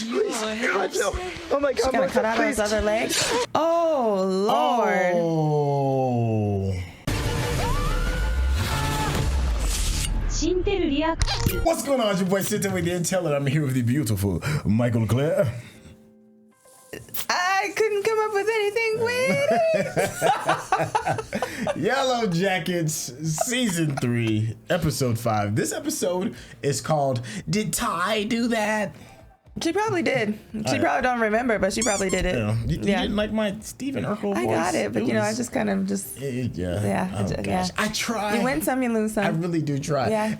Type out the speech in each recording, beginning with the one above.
God, no. Oh my God, She's gonna cut out his other leg. Oh Lord. Oh. What's going on? It's your boy Syntell with the Intel, and I'm here with the beautiful Mikel-Claire. I couldn't come up with anything witty. Yellowjackets Season 3, Episode 5. This episode is called Did Tai Do That? She probably did. She probably don't remember, but she probably did it. You didn't like my Stephen Urkel voice? I got it, but I just kind of just... Yeah. Oh, gosh. I try. You win some, you lose some. I really do try. Yeah.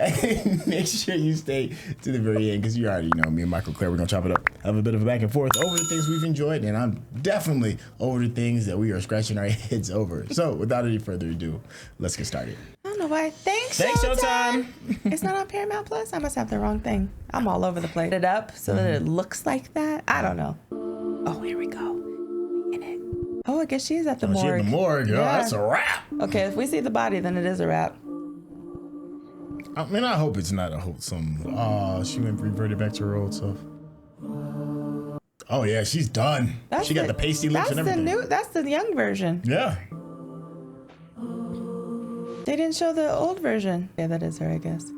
Make sure you stay to the very end, because you already know me and Mikel-Claire, we're going to chop it up, have a bit of a back and forth over the things we've enjoyed, and I'm definitely over the things that we are scratching our heads over. So without any further ado, let's get started. I don't know why. Thanks, Showtime. It's not on Paramount Plus? I must have the wrong thing. I'm all over the place. It up so that it looks like that. I don't know. Oh, here we go. In it. Oh, I guess she is at the morgue. She's in the morgue. Yeah. Oh, that's a wrap. Okay, if we see the body, then it is a wrap. I mean, I hope it's not a wholesome. Oh, she went reverted back to her old self. Oh yeah, she's done. She got the pasty lips and everything. That's the young version. Yeah. They didn't show the old version. Yeah, that is her, I guess.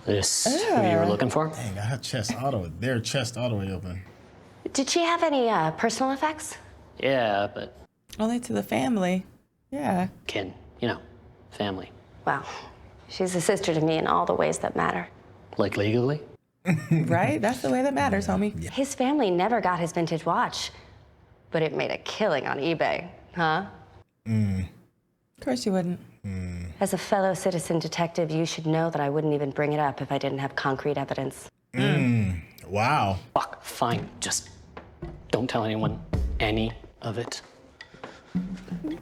This who you were looking for? Dang, got her chest their chest all the way open. Did she have any personal effects? Yeah, but Only to the family. Yeah. kin, family. Well, she's a sister to me in all the ways that matter. Like legally? Right? That's the way that matters, homie. Yeah. His family never got his vintage watch, but it made a killing on eBay, huh? Of course you wouldn't. As a fellow citizen detective, you should know that I wouldn't even bring it up if I didn't have concrete evidence. Wow. Fuck, fine. Just don't tell anyone any of it.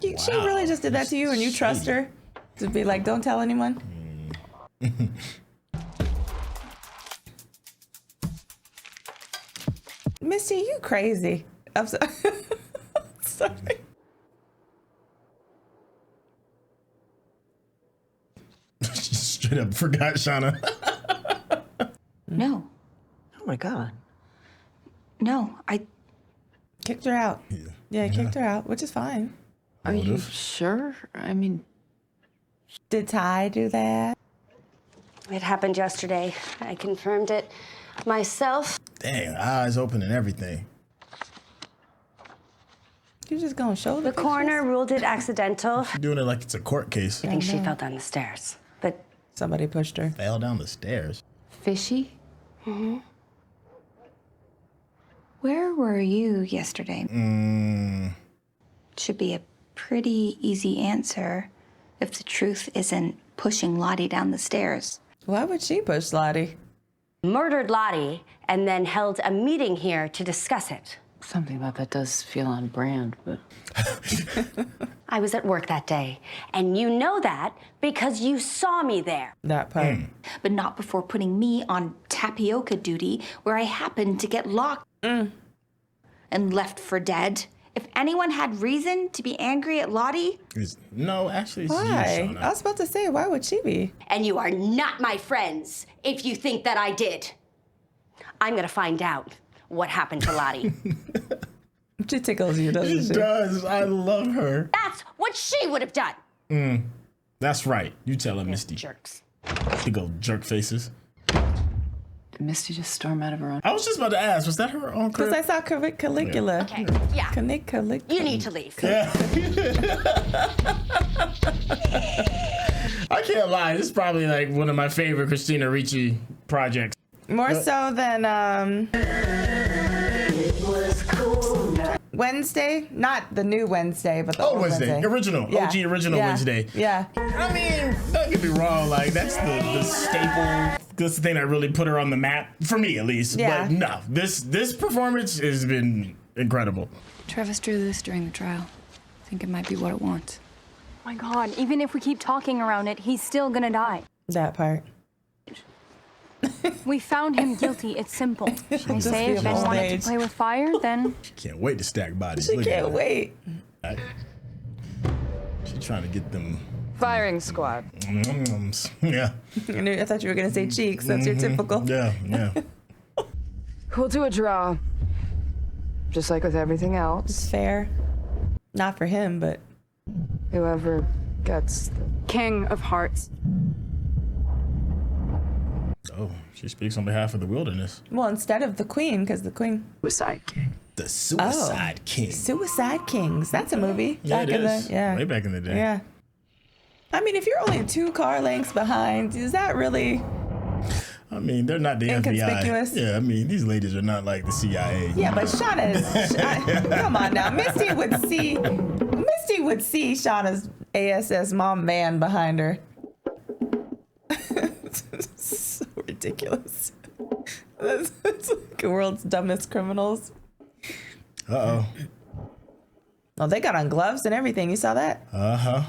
She really just did that to you and you trust her to be like, don't tell anyone? Misty, you crazy. I'm sorry. Sorry. Straight up forgot Shauna. No. Oh my God. No, I... Kicked her out. Yeah, kicked her out, which is fine. Are you sure? I mean... Did Tai do that? It happened yesterday. I confirmed it myself. Dang, eyes open and everything. You're just gonna show The coroner ruled it accidental. She's doing it like it's a court case. I think she fell down the stairs, but... Somebody pushed her. Fell down the stairs. Fishy? Mm-hmm. Where were you yesterday? Should be a pretty easy answer if the truth isn't pushing Lottie down the stairs. Why would she push Lottie? Murdered Lottie and then held a meeting here to discuss it. Something about that does feel on brand, but... I was at work that day, and you know that because you saw me there. That part. But not before putting me on tapioca duty, where I happened to get locked and left for dead. If anyone had reason to be angry at Lottie... No, actually, it's Why? you, Shauna. I was about to say, why would she be? And you are not my friends if you think that I did. I'm gonna find out what happened to Lottie. She tickles you, doesn't she? She does. I love her. That's what she would have done. That's right. You tell her, Misty. Jerks. Big old jerk faces. Did Misty just storm out of her own? I was just about to ask, was that her own crib? Because I saw Caligula. Okay, yeah. Caligula. You need to leave. Yeah. I can't lie. This is probably like one of my favorite Christina Ricci projects. More so than Wednesday, not the new Wednesday, but the old Wednesday. Original, OG original Wednesday. Yeah. I mean, don't get me wrong, like that's the staple. That's the thing that really put her on the map, for me at least. Yeah. But no, this performance has been incredible. Travis drew this during the trial. I think it might be what it wants. Oh my God, even if we keep talking around it, he's still gonna die. That part. We found him guilty. It's simple. They say if Ben wanted to play with fire, then... She can't wait to stack bodies. She Look can't at her. wait. She's trying to get them. Firing squad. Yeah. I thought you were going to say cheeks. That's your typical. Yeah, yeah. We'll do a draw. Just like with everything It's else. fair. Not for him, but Whoever gets the King of Hearts. Oh, she speaks on behalf of the wilderness. well, instead of the queen, because the queen. Suicide King. The Suicide King. Suicide Kings. That's a movie. Yeah, it is. Yeah. Way back in the day. Yeah. I mean, if you're only 2 car lengths behind, is that really? I mean, they're not the Inconspicuous? FBI. Yeah, I mean, these ladies are not like the CIA. Yeah, but Shauna is. Come on now, Misty would see Shauna's ASS mom van behind her. So ridiculous. That's like the world's dumbest criminals. Uh-oh. Oh, they got on gloves and everything. You saw that? Uh-huh.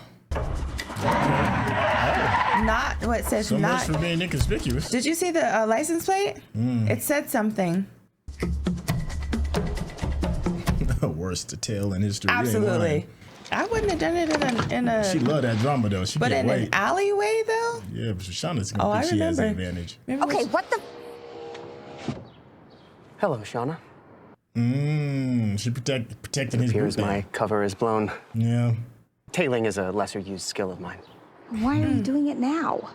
Not what it says. So not. much for being inconspicuous. Did you see the license plate? It said something. Worst tale in history. Absolutely. I wouldn't have done it in a. She loved that drama though. She but can't in wait. an alleyway though. Yeah, but Shauna's Oh, gonna I think she has the remember. advantage. Okay, what the? Hello, Shauna. She protecting his Appears birthday. my cover is blown. Yeah. Tailing is a lesser used skill of mine. Why are you doing it now?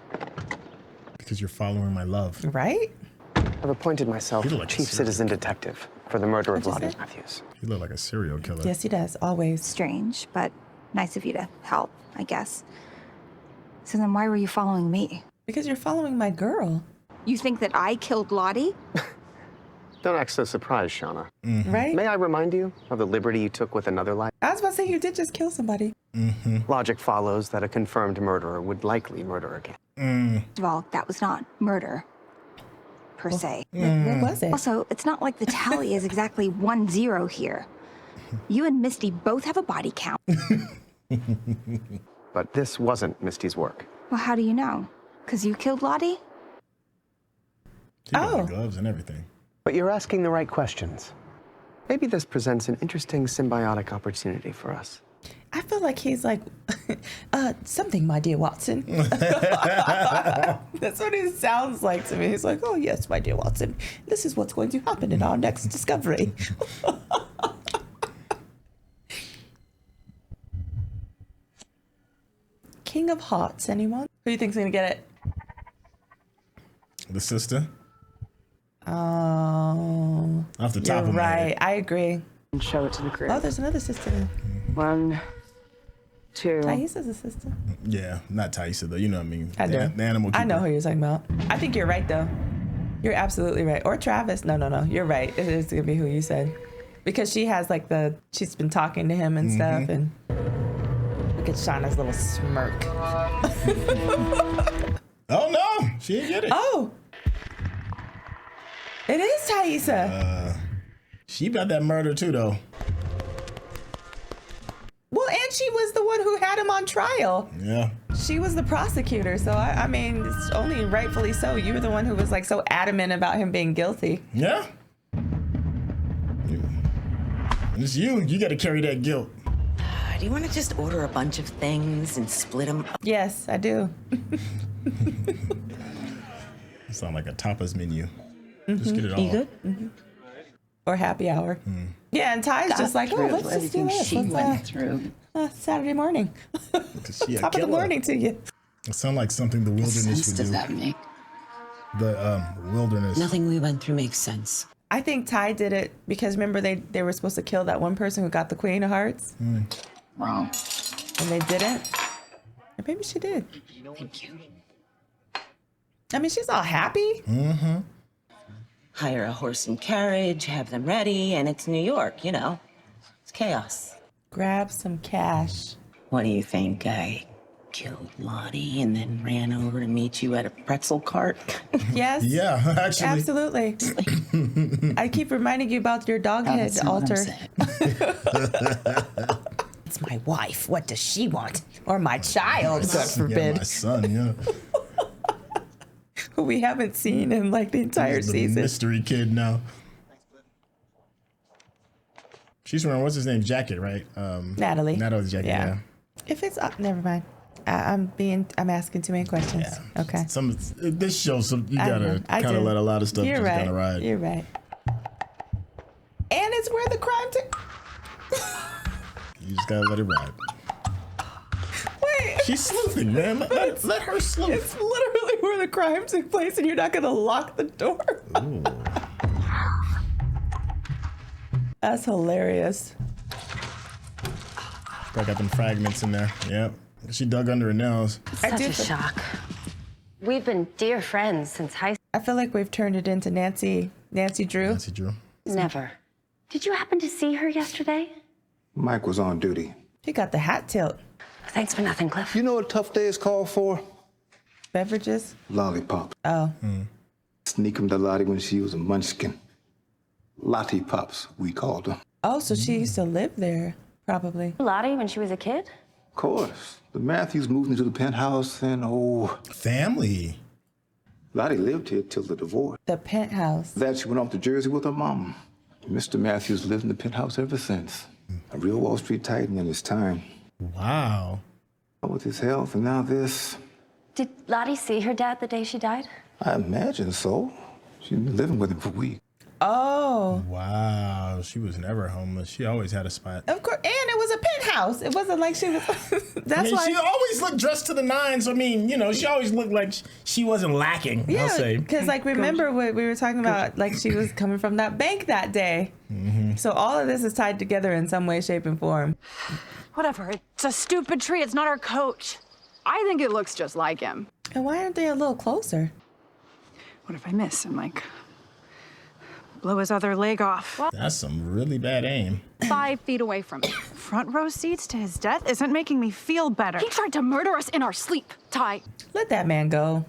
Because you're following my love. Right? I've appointed myself You look like a chief serial citizen detective for the murder of What'd you Lottie say? Matthews. You look like a serial killer. Yes, he does. Always. Strange, but nice of you to help, I guess. So then why were you following me? Because you're following my girl. You think that I killed Lottie? Don't act so surprised, Shauna. Right? May I remind you of the liberty you took with another life? I was about to say you did just kill somebody. Logic follows that a confirmed murderer would likely murder again. First of all, that was not murder, per se. What was it? Also, it's not like the tally is exactly 1-0 here. You and Misty both have a body count. But this wasn't Misty's work. Well, how do you know? Because you killed Lottie? She got Oh. the gloves and everything. But you're asking the right questions. Maybe this presents an interesting symbiotic opportunity for us. I feel like he's like, something, my dear Watson. That's what he sounds like to me. He's like, oh, yes, my dear Watson. This is what's going to happen in our next discovery. King of Hearts, anyone? Who do you think's going to get it? The sister. Oh, Off the top you're of my right. head. I agree. And show it to the crew. Oh, there's another sister there. 1, 2. Taissa's a sister. Yeah, not Taissa though. You know what I mean. I do. The animal keeper. I know who you're talking about. I think you're right, though. You're absolutely right. Or Travis. No. You're right. It is going to be who you said. Because she has like she's been talking to him and stuff. And look at Shauna's little smirk. Oh no, she didn't get it. Oh. It is Taissa. She about that murder too though. Well, and she was the one who had him on trial. Yeah. She was the prosecutor. So, I mean, it's only rightfully so. You were the one who was like so adamant about him being guilty. Yeah. It's you. You got to carry that guilt. Do you want to just order a bunch of things and split them up? Yes, I do. Sound like a tapas menu. Just get it all. You good? Or happy hour. Yeah, and Ty's just like, oh, let's just do this. She Let's, went through. Saturday morning. 'Cause she a Top of the killer. morning to you. It sounds like something the What wilderness sense would does do. that make? The wilderness. Nothing we went through makes sense. I think Ty did it because remember they were supposed to kill that one person who got the Queen of Hearts, Wrong. and they didn't. Or maybe she did. Thank you. I mean, she's all happy. Hire a horse and carriage, have them ready, and it's New York, you know. It's chaos. Grab some cash. What do you think? I killed Lottie and then ran over to meet you at a pretzel cart? Yes. Yeah, actually. Absolutely. I keep reminding you about your dog head That's not what I'm altar. saying. It's my wife. What does she want? Or my child, God Yeah, forbid, my son, yeah. who we haven't seen in like the entire He's the season. mystery kid now. She's wearing, what's his name, jacket, right? Natalie. Natalie's jacket, yeah. If it's never mind. I'm asking too many questions. Yeah. Okay. This show, you I gotta know. I kind of do. let a lot of stuff You're just right. kind of ride. You're right. is where the crime took. You just gotta let it ride. Wait. She's sleuthing, man. Let her sleuth. It's literally where the crime took place, and you're not gonna lock the door. Ooh. That's hilarious. Probably got them fragments in there. Yep. She dug under her nails. Such a shock. We've been dear friends since high school. I feel like we've turned it into Nancy Drew. Nancy Drew. Never. Did you happen to see her yesterday? Mike was on duty. He got the hat tilt. Thanks for nothing, Cliff. You know what a tough day is called for? Beverages? Lollipop. Oh. Sneak 'em to Lottie when she was a munchkin. Lottie Pops, we called them. Oh, so she used to live there, probably. Lottie when she was a kid? Of course. The Matthews moved into the penthouse and, Family. Lottie lived here till the divorce. The penthouse. Then she went off to Jersey with her mom. Mr. Matthews lived in the penthouse ever since. A real Wall Street titan in his time. Wow. With his health and now this. Did Lottie see her dad the day she died? I imagine so. She's been living with him for weeks. Oh. Wow. She was never homeless. She always had a spot. Of course. And it was a penthouse. It wasn't like she was. That's why. She always looked dressed to the nines. I mean, she always looked like she wasn't lacking, I'll say. Because, remember what we were talking about? Like, she was coming from that bank that day. Mm-hmm. So all of this is tied together in some way, shape, and form. Whatever. It's a stupid tree. It's not our coach. I think it looks just like him. And why aren't they a little closer? What if I miss and, blow his other leg off? That's some really bad aim. 5 feet away from him. Front row seats to his death isn't making me feel better. He tried to murder us in our sleep, Tai. Let that man go.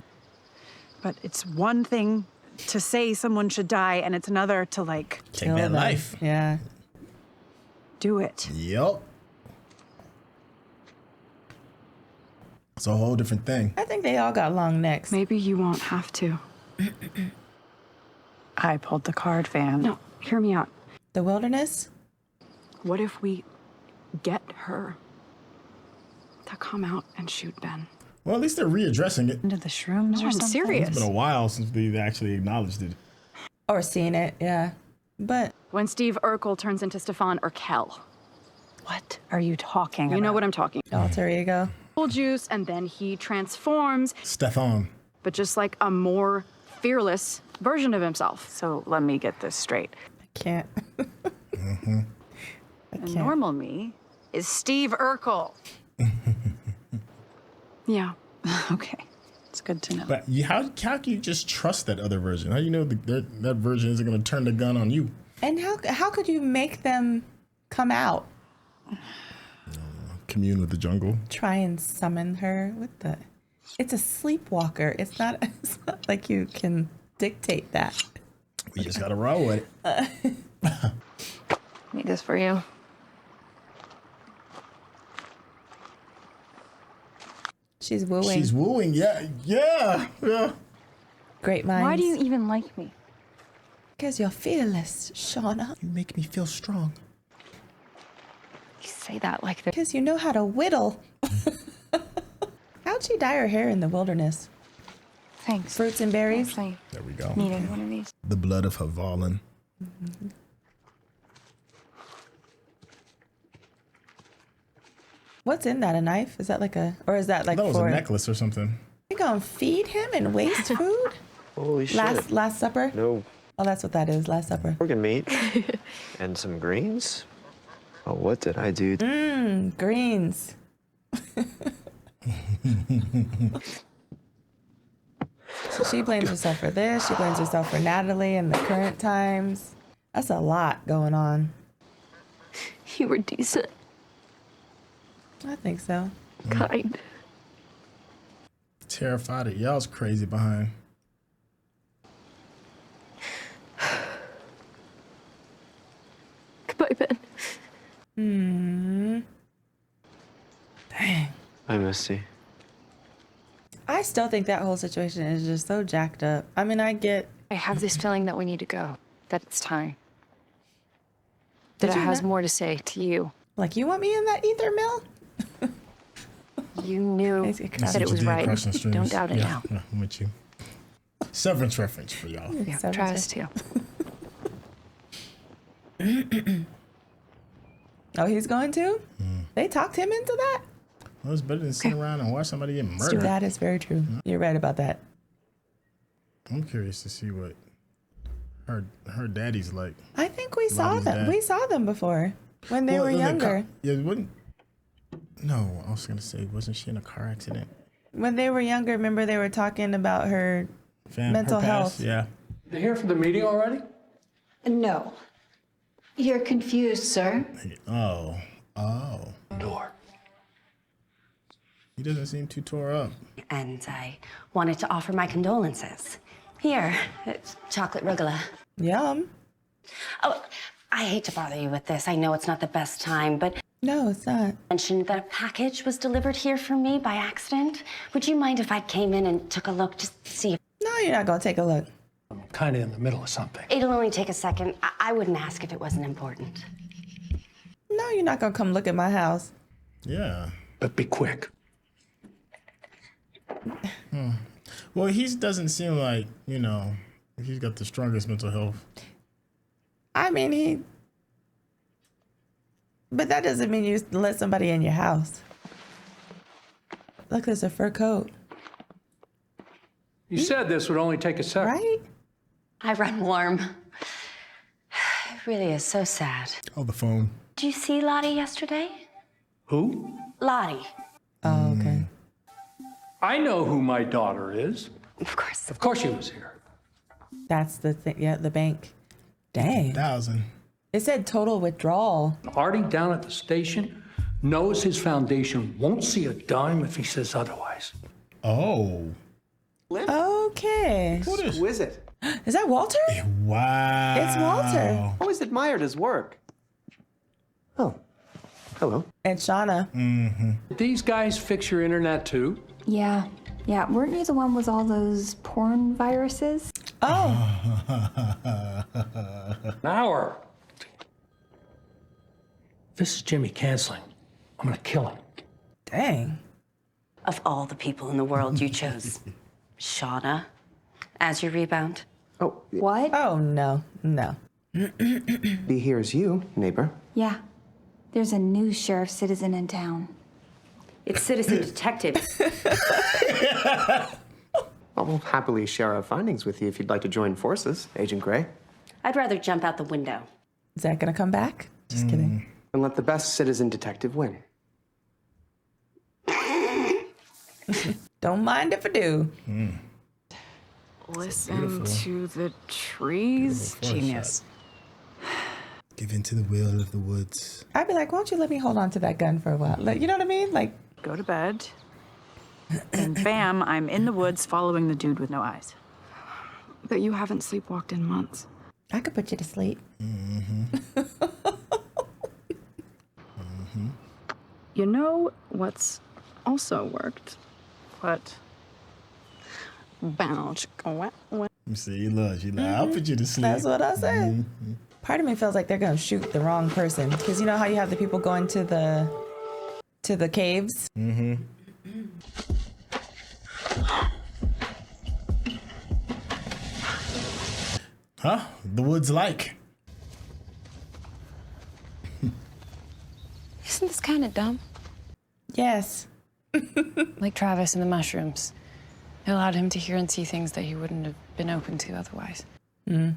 But it's one thing to say someone should die, and it's another to, take that life. Yeah. Do it. Yep. It's a whole different thing. I think they all got long necks. Maybe you won't have to. I pulled the card, Van. No, hear me out. The wilderness? What if we get her to come out and shoot Ben? Well, at least they're readdressing it. Into the shrooms or I'm something? serious. It's been a while since we've actually acknowledged it. Or seen it, yeah. But When Steve Urkel turns into Stefan Urkel. What are you talking about? You know what I'm talking about. alter ego. Juice, and then he transforms, Stefan. but just like a more fearless version of himself. So let me get this straight. I can't. The normal me is Steve Urkel. Yeah. Okay. It's good to know. But how can you just trust that other version? How do you know that version isn't going to turn the gun on you? And how could you make them come out? Commune with the jungle. Try and summon her with the... It's a sleepwalker. It's not like you can dictate that. We just got to roll with it. Need this for you. She's wooing. She's wooing, yeah. Great minds. Why do you even like me? Because you're fearless, Shauna. You make me feel strong. You say that like they're... Because you know how to whittle. How'd she dye her hair in the wilderness? Thanks. Fruits and berries? Actually, There we go. needing one of these. The blood of Havalin. Mm-hmm. What's in that? A knife? Is that or is that That was for... a necklace or something. You gonna feed him and waste food? Holy shit. Last supper? No Oh, that's what that is. Last supper. organ meat and some greens. Oh, what did I do? Greens. So she blames herself for this. She blames herself for Natalie and the current times. That's a lot going on. You were decent, I think so. kind. Terrified of y'all's crazy behind. Goodbye, Ben. Dang. Hi, Misty. I still think that whole situation is just so jacked up. I mean, I get... I have this feeling that we need to go. That it's time. That Did it you has not- more to say to you. Like, you want me in that ether mill? You knew Crazy crap. that it What you was did right. crossing the streams. Don't doubt it now. Yeah, I'm with you. Severance reference for y'all. Yeah, So try much- us too. Oh, he's going to? They talked him into that? Well, it's better than sitting around and watch somebody get murdered. That is very true. You're right about that. I'm curious to see what her daddy's like. I think we saw Lottie's them. dad. We saw them before when they were younger. No, I was gonna say, wasn't she in a car accident? When they were younger, remember they were talking about her mental her health. past? Yeah. You here for the meeting already? No. You're confused, sir. Oh. Door. He doesn't seem too tore up. And I wanted to offer my condolences. Here, it's chocolate rugelach. Yum. Oh, I hate to bother you with this. I know it's not the best time, but... No, it's not. Mentioned that a package was delivered here for me by accident. Would you mind if I came in and took a look, just to see if... No, you're not gonna take a look. I'm kind of in the middle of something. It'll only take a second. I wouldn't ask if it wasn't important. No, you're not gonna come look at my house. Yeah. But be quick. Well, he doesn't seem like, he's got the strongest mental health. I mean, but that doesn't mean you let somebody in your house. Look, there's a fur coat. You said this would only take a second. Right? I run warm. It really is so sad. Oh, the phone. Did you see Lottie yesterday? Who? Lottie. Oh, okay. I know who my daughter is. Of course. Of course she was here. That's the thing. Yeah, the bank. Dang. 1,000. It said total withdrawal. Artie down at the station knows his foundation won't see a dime if he says otherwise. Oh. Okay. Who is it? Is that Walter? Wow. It's Walter. Always admired his work. Oh, hello. And Shauna. Did these guys fix your internet too? Yeah. Yeah. Weren't you the one with all those porn viruses? Oh. An hour. This is Jimmy canceling. I'm gonna kill him. Dang. Of all the people in the world, you chose Shauna as your rebound. Oh, What? Oh, no. No. he hears you, neighbor. Yeah. There's a new sheriff citizen in town. It's citizen detective. I'll happily share our findings with you if you'd like to join forces, Agent Gray. I'd rather jump out the window. Is that gonna come back? Just kidding. And let the best citizen detective win. Don't mind if I do. Listen to the trees. Genius. Give in to the will of the woods. I'd be like, why don't you let me hold on to that gun for a while? Like, you know what I mean? Like, go to bed. And bam, I'm in the woods following the dude with no eyes. But you haven't sleepwalked in months. I could put you to sleep. You know what's also worked? What? Bounce. You see, he loves you. Like, I'll put you to sleep. That's what I said. Part of me feels like they're gonna shoot the wrong person, because you know how you have the people going to the caves. Huh? The woods like. Isn't this kind of dumb? Yes. Like Travis and the mushrooms. It allowed him to hear and see things that he wouldn't have been open to otherwise. Mm.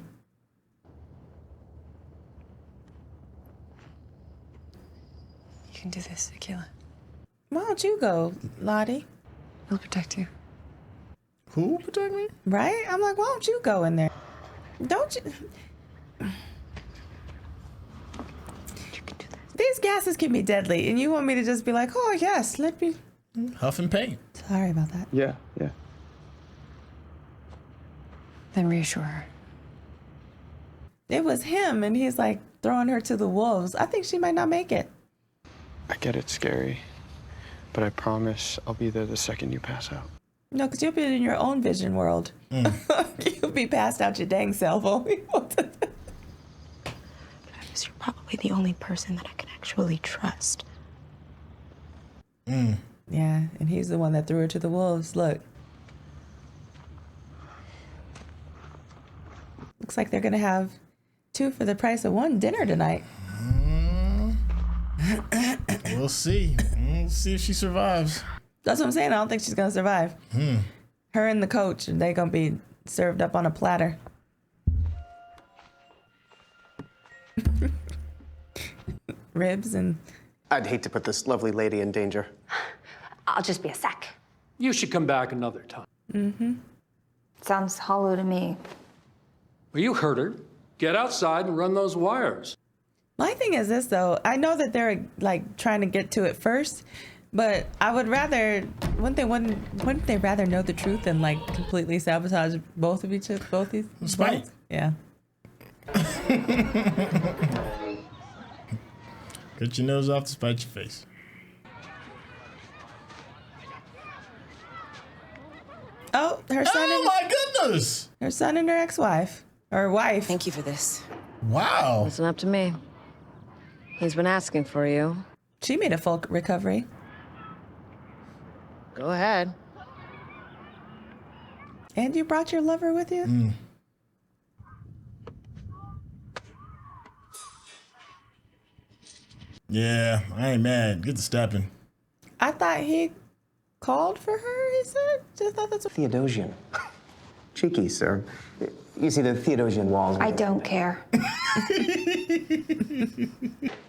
You can do this, Akila. Why don't you go, Lottie? He'll protect you. Who protect me? Right? I'm like, why don't you go in there? Don't you? These gases can be deadly, and you want me to just be like, oh, yes, let me... Huff and paint. Sorry about that. Yeah. Then reassure her. It was him, and he's like throwing her to the wolves. I think she might not make it. I get it's scary, but I promise I'll be there the second you pass out. No, because you'll be in your own vision world. You'll be passed out your dang cell phone. Travis, you're probably the only person that I can actually trust. Yeah, and he's the one that threw her to the wolves. Look. Looks like they're going to have 2 for the price of 1 dinner tonight. We'll see. We'll see if she survives. That's what I'm saying. I don't think she's gonna survive. Her and the coach, they gonna be served up on a platter. Ribs and... I'd hate to put this lovely lady in danger. I'll just be a sec. You should come back another time. Sounds hollow to me. Well, you heard her. Get outside and run those wires. My thing is this, though. I know that they're, like, trying to get to it first, but I would rather... Wouldn't they rather know the truth than, like, completely sabotage both these... Spite. Yeah. Get your nose off to spite your face. Oh, her son Oh, my goodness! Her son and her ex-wife. Or wife. Thank you for this. Wow. Listen up to me. He's been asking for you. She made a full recovery. Go ahead. And you brought your lover with you? Yeah, I ain't mad. Get to stepping. I thought he called for her, he said? Just thought that's what... Theodosian. Cheeky, sir. You see the Theodosian walls. I don't care.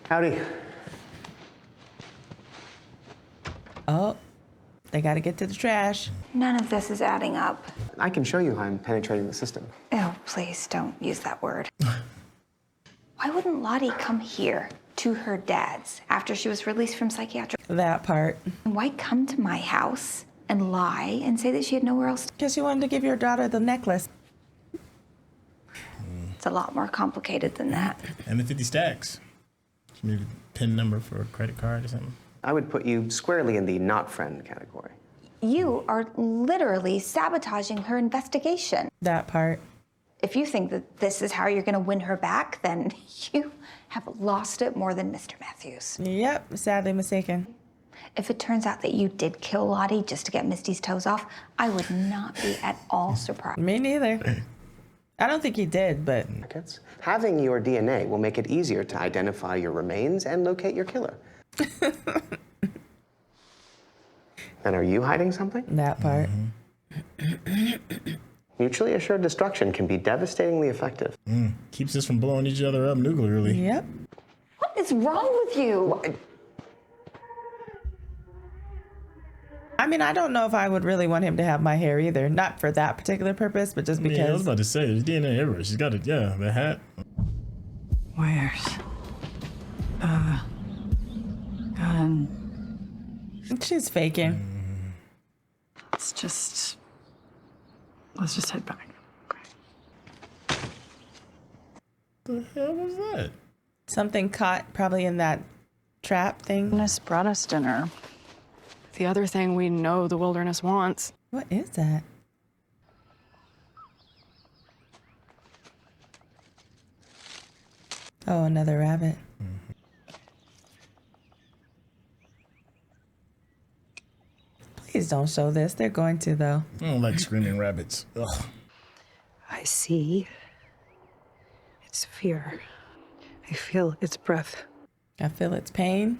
Howdy. Oh, they gotta get to the trash. None of this is adding up. I can show you how I'm penetrating the system. Oh, please don't use that word. Why wouldn't Lottie come here to her dad's after she was released from psychiatric? That part. And why come to my house and lie and say that she had nowhere else to... Because she wanted to give your daughter the necklace. It's a lot more complicated than that. And the 50 stacks. Maybe PIN number for a credit card or something. I would put you squarely in the not friend category. You are literally sabotaging her investigation. That part. If you think that this is how you're going to win her back, then you have lost it more than Mr. Matthews. Yep, sadly mistaken. If it turns out that you did kill Lottie just to get Misty's toes off, I would not be at all surprised. Me neither. I don't think he did, but... Having your DNA will make it easier to identify your remains and locate your killer. And are you hiding something? That part. Mutually assured destruction can be devastatingly effective. Keeps us from blowing each other up nuclearly. Yep. What is wrong with you? I mean, I don't know if I would really want him to have my hair either. Not for that particular purpose, but just because. Yeah, I was about to say, there's DNA everywhere. She's got it, yeah, the hat. Where's gun? She's faking. Let's just head back. The hell was that? Something caught probably in that trap thing. Wilderness brought us dinner. The other thing we know the wilderness wants. What is that? Oh, another rabbit. Please don't show this. They're going to, though. I don't like screaming rabbits. Ugh. I see. It's fear. I feel its breath. I feel its pain.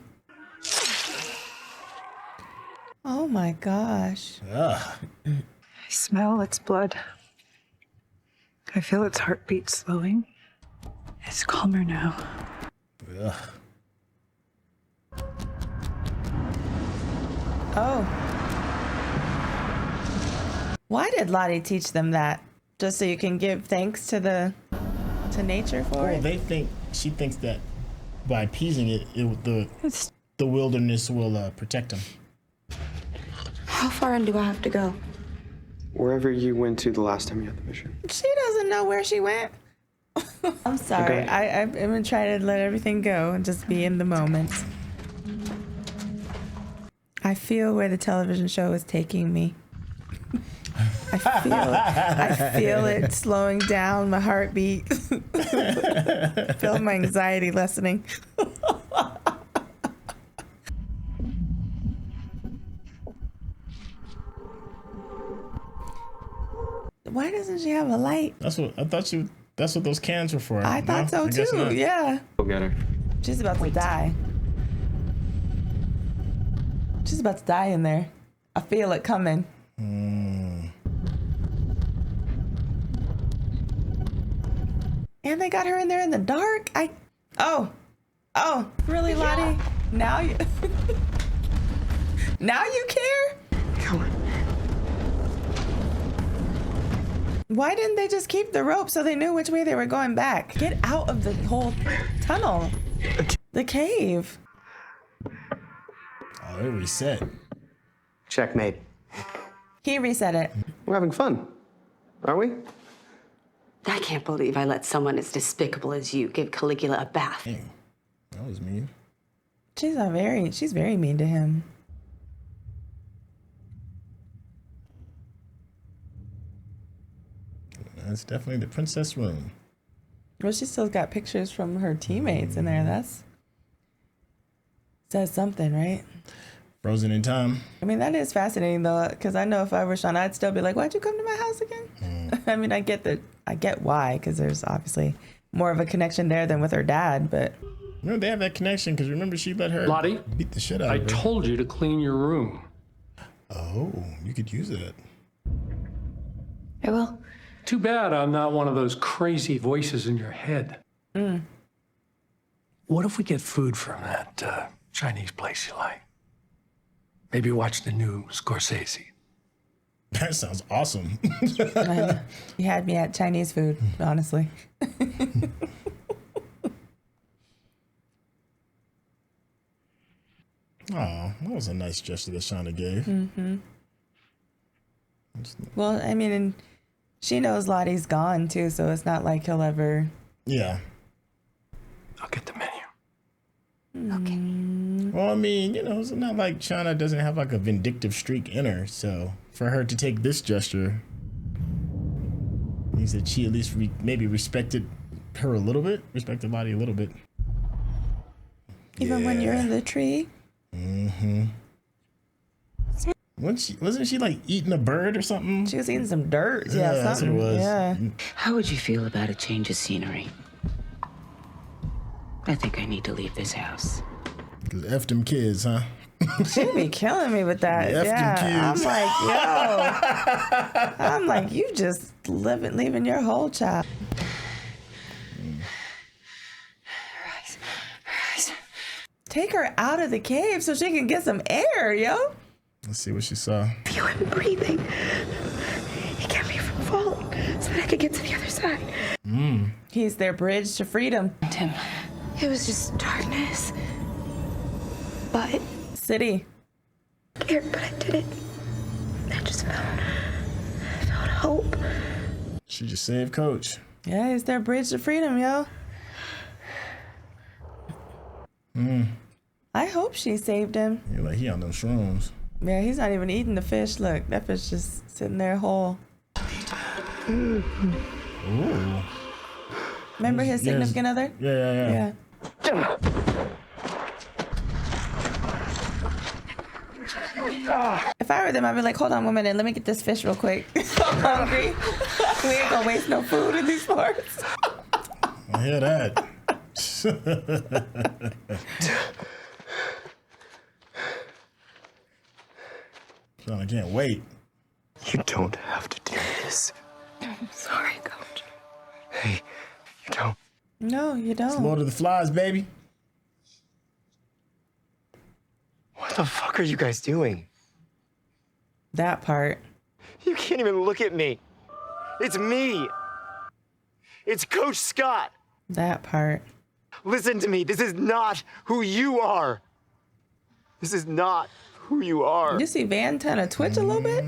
Oh my gosh. Ugh. I smell its blood. I feel its heartbeat slowing. It's calmer now. Ugh. Oh. Why did Lottie teach them that? Just so you can give thanks to nature for it? She thinks that by appeasing it, the wilderness will protect them. How far in do I have to go? Wherever you went to the last time you had the mission. She doesn't know where she went. I'm sorry. Okay. I've been trying to let everything go and just be in the moment. I feel where the television show is taking me. I feel it slowing down my heartbeat. Feel my anxiety lessening. Why doesn't she have a light? That's what I thought. That's what those cans were for. I thought so guess too. not. Yeah. Go get her. She's about to die. She's about to die in there. I feel it coming. And they got her in there in the dark. Oh, really, Lottie? Now you, now you care? Come on. Why didn't they just keep the rope so they knew which way they were going back? Get out of the whole tunnel, the cave. Oh, they reset. Checkmate. He reset it. We're having fun, are we? I can't believe I let someone as despicable as you give Caligula a bath. Dang, that was mean. She's very mean to him. That's definitely the princess room. Well, she still got pictures from her teammates in there. That's says something, right? Frozen in time. I mean, that is fascinating though, because I know if I were Shauna, I'd still be like, "Why'd you come to my house again?" I mean, I get why, because there's obviously more of a connection there than with her dad, but. No, they have that connection because remember she let her Lottie, beat the shit out I of her. told you to clean your room. Oh, you could use it. I will. Too bad I'm not one of those crazy voices in your head. What if we get food from that Chinese place you like? Maybe watch the new Scorsese. That sounds awesome. You had me at Chinese food, honestly. Oh, that was a nice gesture that Shauna gave. Well, I mean, and she knows Lottie's gone too, so it's not like he'll ever. Yeah. I'll get the menu. Okay. Well, I mean, you know, it's not like Shauna doesn't have like a vindictive streak in her. So for her to take this gesture means that she at least maybe respected her a little bit, respected Lottie a little bit. Even when you're in the tree. Wasn't she like eating a bird or something? She was eating some dirt. Yeah, that's what it was. Yeah. How would you feel about a change of scenery? I think I need to leave this house. Cause F them kids, huh? She'd be killing me with that. F them kids. I'm like, you just leaving your whole child. Take her out of the cave so she can get some air, yo. Let's see what she saw. Feel him breathing. He kept me from falling so that I could get to the other side. He's their bridge to freedom. Tim. It was just darkness. But City. scared, but I did it. I just felt hope. She just saved Coach. Yeah, he's their bridge to freedom, yo. I hope she saved him. You're like, he on them shrooms. Yeah, he's not even eating the fish. Look, that fish just sitting there whole. Ooh. Remember his significant other? Yeah. If I were them, I'd be like, hold on 1 minute, let me get this fish real quick. I'm hungry. We ain't gonna waste no food in these parts. I hear that. Son, I can't wait. You don't have to do this. I'm sorry, Coach. Hey, you don't. No, you It's don't. Lord of the Flies, baby. What the fuck are you guys doing? That part. You can't even look at me. It's me. It's Coach Scott. That part. Listen to me. This is not who you are. This is not who you are. You see Van kind of twitch a little bit?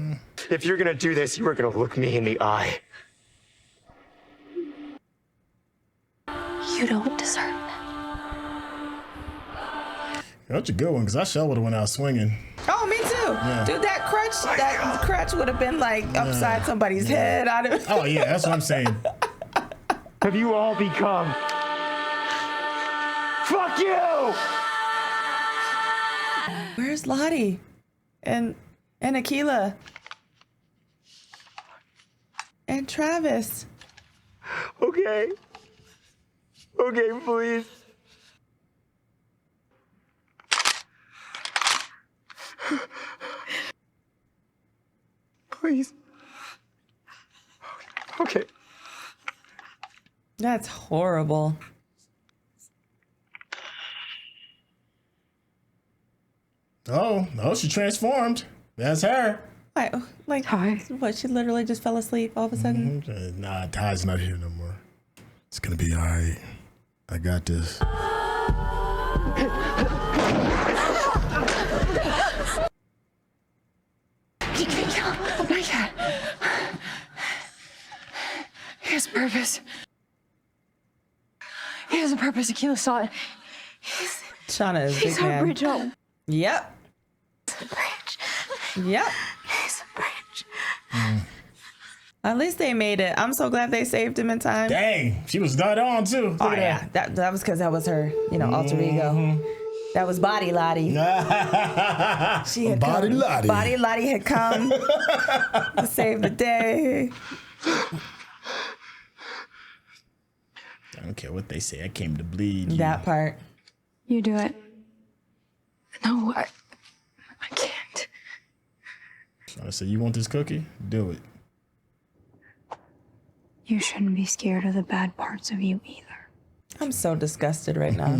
If you're gonna do this, you are gonna look me in the eye. You don't deserve that. That's a good one, because I sure would have went out swinging. Oh, me too. Yeah. Dude, that crutch would have been like upside somebody's head. Oh, yeah, that's what I'm saying. Have you all become? Fuck you! Where's Lottie? And Akila? And Travis? Okay. Okay, please. Please. Okay. That's horrible. Oh, she transformed. That's her. Like, what? She literally just fell asleep all of a sudden? Nah, Ty's not here no more. It's gonna be all right. I got this. Oh my God. He has purpose. He has a purpose. Akila saw it. Shauna is He's big our man. bridge home. Yep. Yep. He's a bridge. At least they made it. I'm so glad they saved him in time. Dang, she was dead on too. Look Oh at yeah, that was because that was her, alter ego. That was Body Lottie. She had Body come. Lottie. Body Lottie had come to save the day. I don't care what they say. I came to bleed. That part. You do it. No, I can't. I said, you want this cookie? Do it. You shouldn't be scared of the bad parts of you either. I'm so disgusted right now.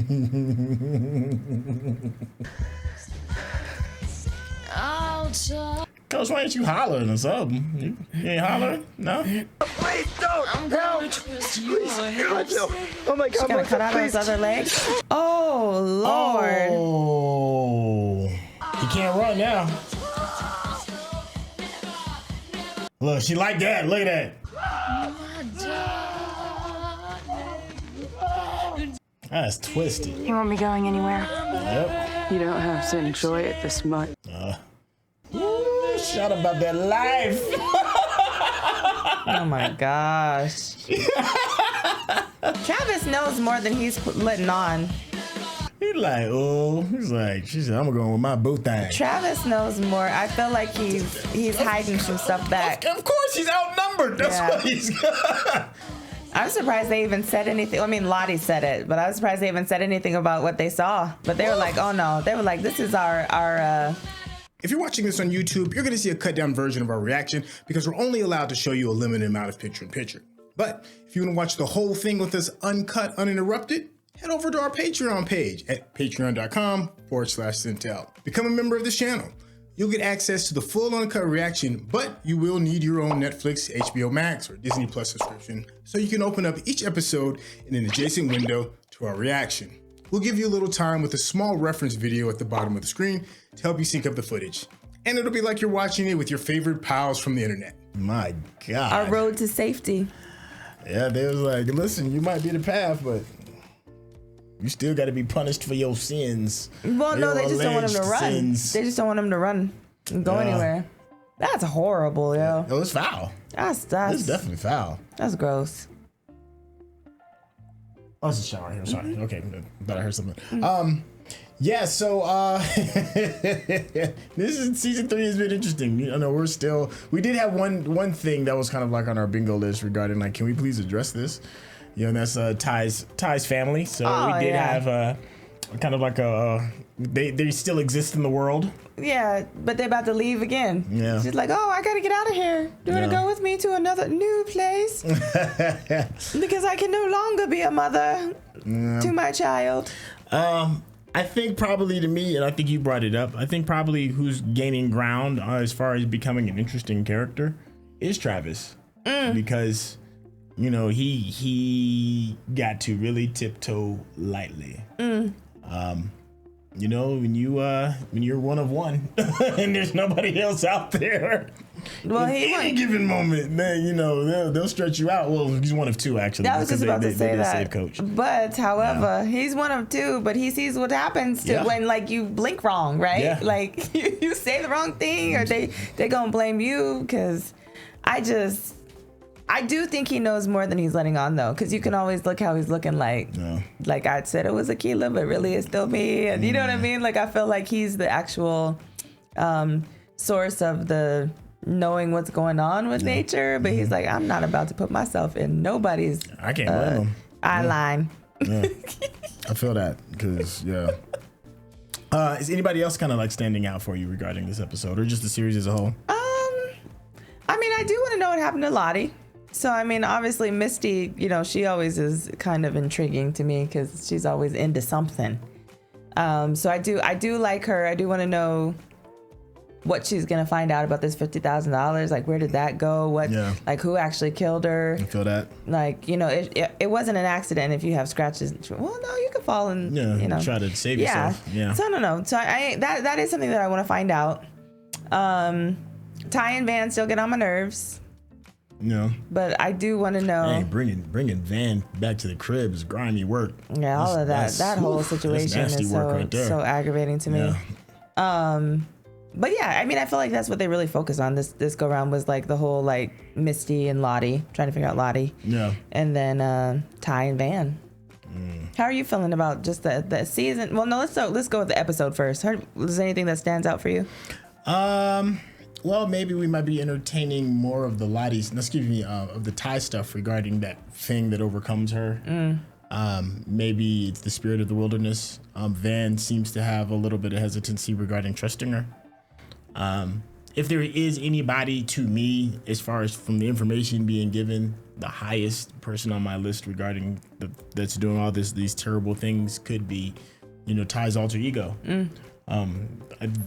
Coach, why ain't you hollering or something? You ain't hollering? No? Please don't! Help! Please, God, no. Oh my God, She's gonna Melissa, cut out please. his other leg. Oh Lord. Oh. He can't run now. Look, she like that. Look at that. That's twisted. You won't be going anywhere. Yep. You don't have to enjoy it this much. Ooh, shout about that life. Oh my gosh. Travis knows more than he's letting on. He's like, she said, I'm gonna go with my boo thing. Travis knows more. I feel like he's hiding some stuff back. Of course, he's outnumbered. That's what he's got. I'm surprised they even said anything. I mean, Lottie said it, but I was surprised they even said anything about what they saw. But they were like, oh no. They were like, this is our If you're watching this on YouTube, you're going to see a cut down version of our reaction because we're only allowed to show you a limited amount of picture-in-picture. But if you want to watch the whole thing with us uncut, uninterrupted, head over to our Patreon page at patreon.com/Syntell. Become a member of this channel. You'll get access to the full uncut reaction, but you will need your own Netflix, HBO Max, or Disney Plus subscription so you can open up each episode in an adjacent window to our reaction. We'll give you a little time with a small reference video at the bottom of the screen to help you sync up the footage. And it'll be like you're watching it with your favorite pals from the internet. My God. our road to safety. Yeah, they was like, listen, you might be the path, but you still got to be punished for your sins. Well, no, they just don't want him to run. Sins. They just don't want him to run and go anywhere. That's horrible, yo. No, it's foul. That's It's definitely foul. That's gross. Oh, it's a shower here. Sorry. Okay, thought I heard something. Yeah. So this is season 3 has been interesting. You know, we did have one thing that was kind of like on our bingo list regarding like, can we please address this? You know, and that's Ty's family. So we did have kind of like they still exist in the world. Yeah, but they're about to leave again. Yeah. She's like, oh, I gotta get out of here. Do you want to go with me to another new place? Because I can no longer be a mother to my child. I think probably to me, and I think you brought it up, I think probably who's gaining ground as far as becoming an interesting character is Travis. Because, you know, he got to really tiptoe lightly. You know, when you're one of one and there's nobody else out there. Well, in any given moment, then you know they'll stretch you out. Well, he's one of two actually. I was just about to say that. Save Coach. But however, he's one of two. But he sees what happens to when like you blink wrong, right? Yeah. Like you say the wrong thing, or they gonna blame you. Because I do think he knows more than he's letting on, though, because you can always look how he's looking like I said it was Akila, but really it's still me. And you know what I mean? Like, I feel like he's the actual source of the knowing what's going on with nature, but he's like, I'm not about to put myself in nobody's I can't blame him. eye line. Yeah. I feel that because is anybody else kind of like standing out for you regarding this episode or just the series as a whole? I mean, I do want to know what happened to Lottie. So, I mean, obviously Misty, you know, she always is kind of intriguing to me because she's always into something. So I do like her. I do want to know what she's gonna find out about this $50,000. Like, where did that go? Like, who actually killed her? I feel that. Like, you know, it wasn't an accident if you have scratches. Well, no, you could fall and you know, try to save yourself. Yeah. So I don't know. So that is something that I want to find out. Ty and Van still get on my nerves. No. But I do want to know. Hey, bringing Van back to the crib is grimy work. Yeah, all of that. That whole situation is so aggravating to me. Yeah. But yeah, I mean, I feel like that's what they really focused on this go round was like the whole like Misty and Lottie, trying to figure out Lottie. Yeah. And then Ty and Van. How are you feeling about just the season? Well, no, let's go with the episode first. Is there anything that stands out for you? Well, maybe we might be entertaining more of the Lottie's, of the Ty stuff regarding that thing that overcomes her. Maybe it's the spirit of the wilderness. Van seems to have a little bit of hesitancy regarding trusting her. If there is anybody to me, as far as from the information being given, the highest person on my list regarding that's doing all these terrible things could be, you know, Ty's alter ego.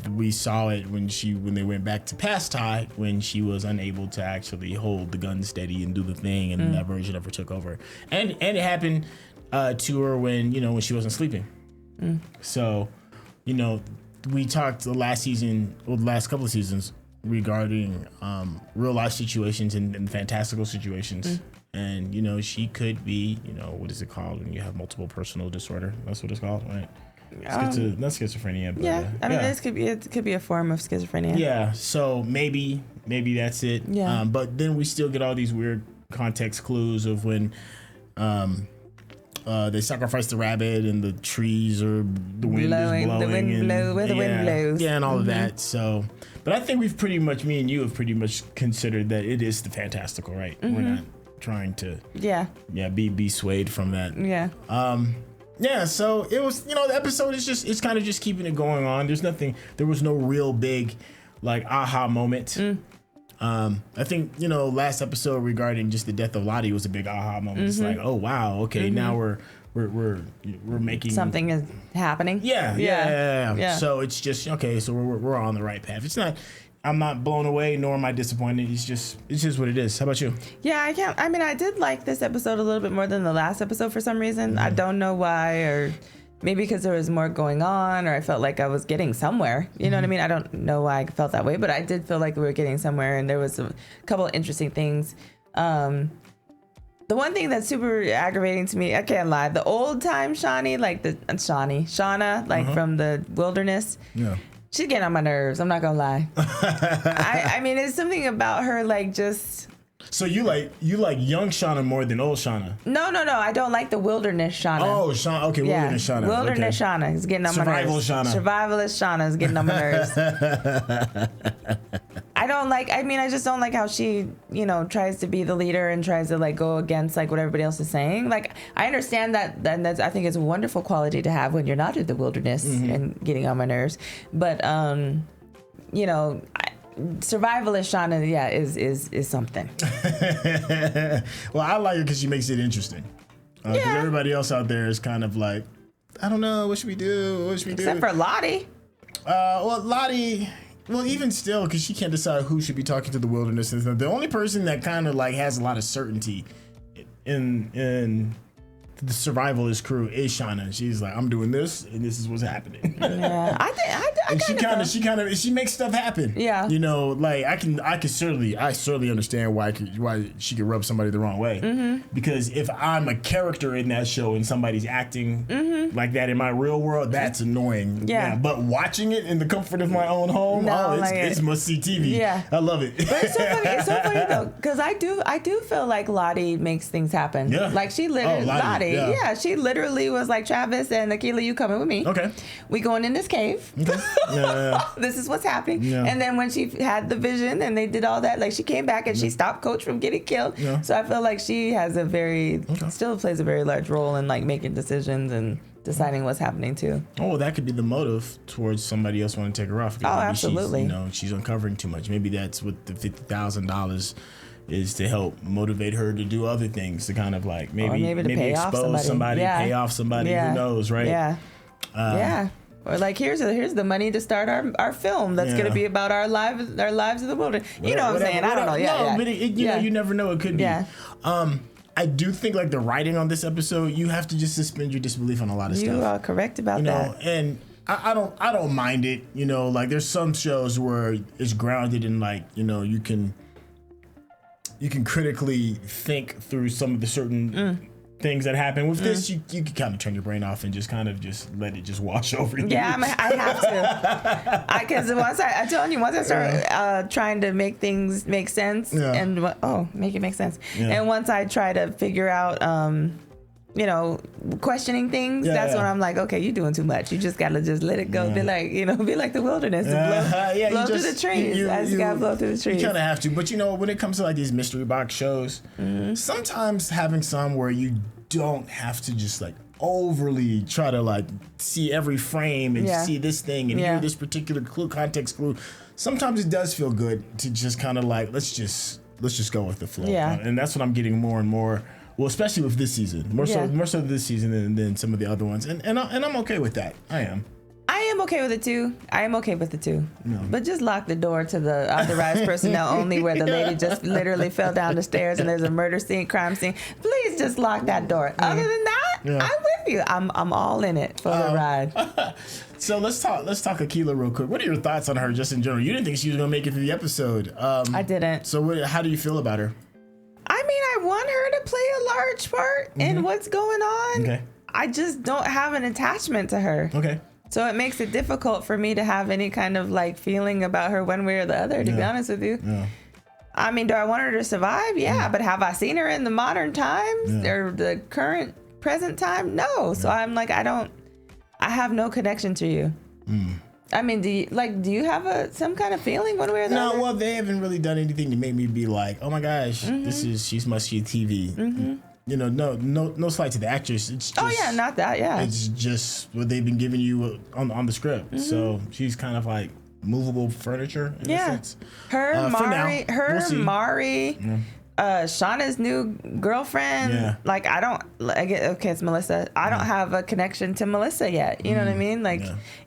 We saw it when they went back to past Ty, when she was unable to actually hold the gun steady and do the thing, and that version of her took over. And it happened to her when she wasn't sleeping. So, you know, we talked the last couple of seasons regarding real life situations and fantastical situations. And, you know, she could be, you know, what is it called when you have multiple personal disorder? That's what it's called, right? Not schizophrenia, but yeah. I mean, it could be a form of schizophrenia. Yeah. So maybe that's it. Yeah. But then we still get all these weird context clues of when they sacrifice the rabbit and the trees or the wind is blowing. The wind blows. Yeah, and all of that. So, but I think me and you have pretty much considered that it is the fantastical, right? We're not trying to be swayed from that. Yeah. Yeah, so it was, you know, the episode is it's kind of just keeping it going on. There was no real big like aha moment. I think, you know, last episode regarding just the death of Lottie was a big aha moment. It's like, oh wow, okay, now we're making something is happening. Yeah. So it's just okay, so we're on the right path. It's not, I'm not blown away, nor am I disappointed. It's just what it is. How about you? Yeah, I did like this episode a little bit more than the last episode for some reason. I don't know why, or maybe because there was more going on, or I felt like I was getting somewhere. You know what I mean? I don't know why I felt that way, but I did feel like we were getting somewhere, and there was a couple of interesting things. The one thing that's super aggravating to me, I can't lie, the old time Shauna, like from the wilderness. Yeah. She's getting on my nerves. I'm not gonna lie. I mean, it's something about her, like, just. So you like young Shauna more than old Shauna? No. I don't like the wilderness Shauna. Oh, Shauna. Okay, wilderness Shauna. Wilderness Shauna is getting on my nerves. Survivalist Shauna is getting on my nerves. I just don't like how she, you know, tries to be the leader and tries to like go against like what everybody else is saying. Like, I understand that, and that's, I think it's a wonderful quality to have when you're not in the wilderness and getting on my nerves. But, you know, survivalist Shauna, is something. Well, I like it because she makes it interesting. Because everybody else out there is kind of like, I don't know, what should we do? Except for Lottie. Lottie. Well, even still, because she can't decide who should be talking to the wilderness. And the only person that kind of like has a lot of certainty in the survivalist crew is Shauna. She's like, I'm doing this, and this is what's happening. Yeah, she makes stuff happen. Yeah, you know, like I certainly understand why she could rub somebody the wrong way. Because if I'm a character in that show and somebody's acting like that in my real world, that's annoying. Yeah, but watching it in the comfort of my own home, it's must see TV. Yeah, I love it. But it's so funny though, because I do feel like Lottie makes things happen. Yeah, like she literally Lottie. Lottie. Yeah. She literally was like, Travis and Akilah, you coming with me. Okay. We going in this cave. Okay. Yeah. This is what's happening. Yeah. And then when she had the vision and they did all that, like she came back and she stopped Coach from getting killed. Yeah. So I feel like she has still plays a very large role in like making decisions and deciding what's happening too. Oh, that could be the motive towards somebody else wanting to take her off. Oh, absolutely. She's uncovering too much. Maybe that's what the $50,000 is, to help motivate her to do other things, to kind of like maybe pay off expose somebody, pay off somebody. Yeah. Who knows, right? Yeah. Yeah. Or like here's the money to start our film that's going to be about our lives in the wilderness. You know what I'm saying? I don't know. Yeah. But you never know. It could be. Yeah. I do think like the writing on this episode, you have to just suspend your disbelief on a lot of stuff. You are correct about that. And I don't mind it. Like there's some shows where it's grounded in like, you can critically think through some of the certain things that happen. With this, you can kind of turn your brain off and just kind of just let it just wash over you. Yeah, I have to. Because once I start trying to make things make sense and make it make sense. Yeah. And once I try to figure out, questioning things, that's when I'm like, okay, you're doing too much. You just gotta just let it go. Be like, be like the wilderness. Blow through the trees. I just gotta blow through the trees. You kind of have to. But when it comes to like these mystery box shows, sometimes having some where you don't have to just like overly try to like see every frame and see this thing and hear this particular context clue. Sometimes it does feel good to just kind of like let's just go with the flow. Yeah. And that's what I'm getting more and more. Well, especially with this season, more so this season than some of the other ones, and I'm okay with that. I am okay with it too. No. But just lock the door to the authorized personnel only, where the lady just literally fell down the stairs and there's a murder scene, crime scene. Please just lock that door. Other than that, I'm with you. I'm all in it for the ride. So let's talk Akilah real quick. What are your thoughts on her just in general? You didn't think she was gonna make it through the episode. I didn't. So how do you feel about her? I mean, I want her to play a large part in what's going on. Okay. I just don't have an attachment to her. Okay. So it makes it difficult for me to have any kind of like feeling about her one way or the other, to be honest with you. Yeah. I mean, do I want her to survive? Yeah. But have I seen her in the modern times or the present time? No. So I'm like, I have no connection to you. I mean, do you have some kind of feeling one way or the other? No, well, they haven't really done anything to make me be like, oh my gosh, she's must-see TV. No slight to the actress. It's just, not that. Yeah, it's just what they've been giving you on the script. So she's kind of like movable furniture in a sense. Her Mari. Shauna's new girlfriend, like I don't like it. Okay, it's Melissa. I don't have a connection to Melissa yet. You know what I mean? Like,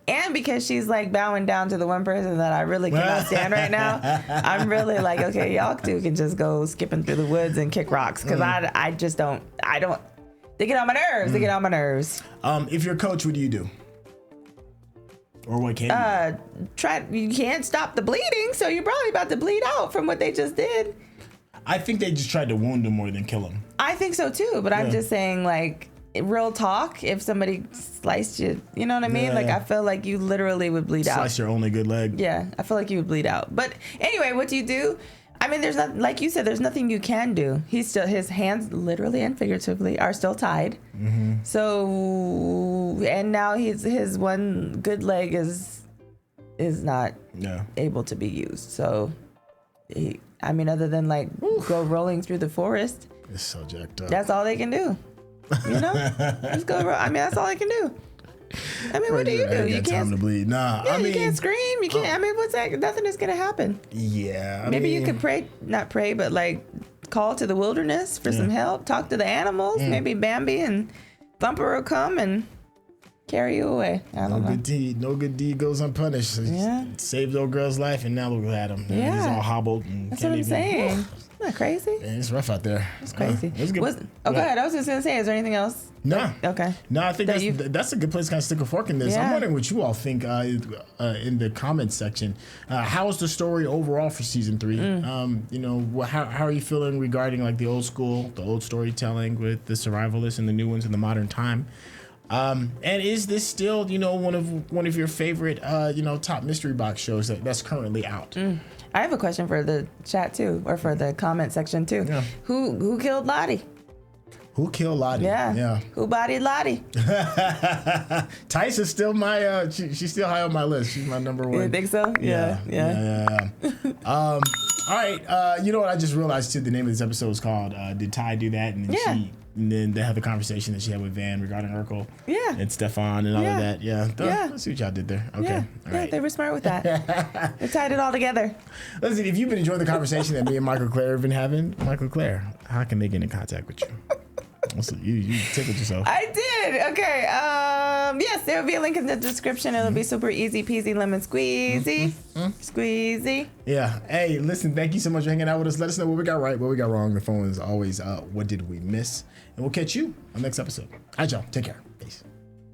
and because she's like bowing down to the one person that I really cannot stand right now, I'm really like, okay, y'all two can just go skipping through the woods and kick rocks, because I just don't. They get on my nerves. They get on my nerves. If you're a coach, what do you do? Or what can you? You can't stop the bleeding, so you're probably about to bleed out from what they just did. I think they just tried to wound him more than kill him. I think so too, but I'm just saying, like, real talk, if somebody sliced you, you know what I mean? Yeah. Like, I feel like you literally would bleed out. Slice your only good leg. Yeah, I feel like you would bleed out. But anyway, what do you do? I mean, there's not, like you said, there's nothing you can do. His hands, literally and figuratively, are still tied. So, and now his one good leg is not able to be used. So, other than like go rolling through the forest. It's so jacked up. That's all they can do. Just go. That's all they can do. What do you do? You can't time to bleed. Nah. Yeah, you can't scream. You can't. What's that? Nothing is gonna happen. Yeah. Maybe you could not pray, but like call to the wilderness for some help. Talk to the animals. Maybe Bambi and Thumper will come and carry you away. No good deed goes unpunished. Saved old girl's life, and now look at him. Yeah. He's all hobbled. And that's what I'm saying. Isn't that crazy? Yeah, it's rough out there. It's crazy. Go ahead. I was just gonna say, is there anything else? No. Okay. No, I think that's a good place to kind of stick a fork in this. I'm wondering what you all think in the comments section. How is the story overall for season 3? How are you feeling regarding like the old storytelling with the survivalists and the new ones in the modern time? And is this still, one of your favorite, top mystery box shows that's currently out? I have a question for the chat too, or for the comment section too. Yeah. Who killed Lottie? Who killed Lottie? Yeah. Who bodied Lottie? Taissa's still my, she's still high on my list. She's my number one. You think so? Yeah. All right. You know what? I just realized too, the name of this episode is called Did Tai Do That? And then they have the conversation that she had with Van regarding Urkel. Yeah. And Stefan and all of that. Let's see what y'all did there. Okay. All right. They were smart with that. They tied it all together. Listen, if you've been enjoying the conversation that me and Mikel-Claire have been having, Mikel-Claire, how can they get in contact with you? You tickled yourself. I did. Okay. Yes, there will be a link in the description. It'll be super easy peasy lemon squeezy. Squeezy. Yeah. Hey, listen, thank you so much for hanging out with us. Let us know what we got right, what we got wrong. The phone is always what did we miss? And we'll catch you on the next episode. All right, y'all. Take care. Peace.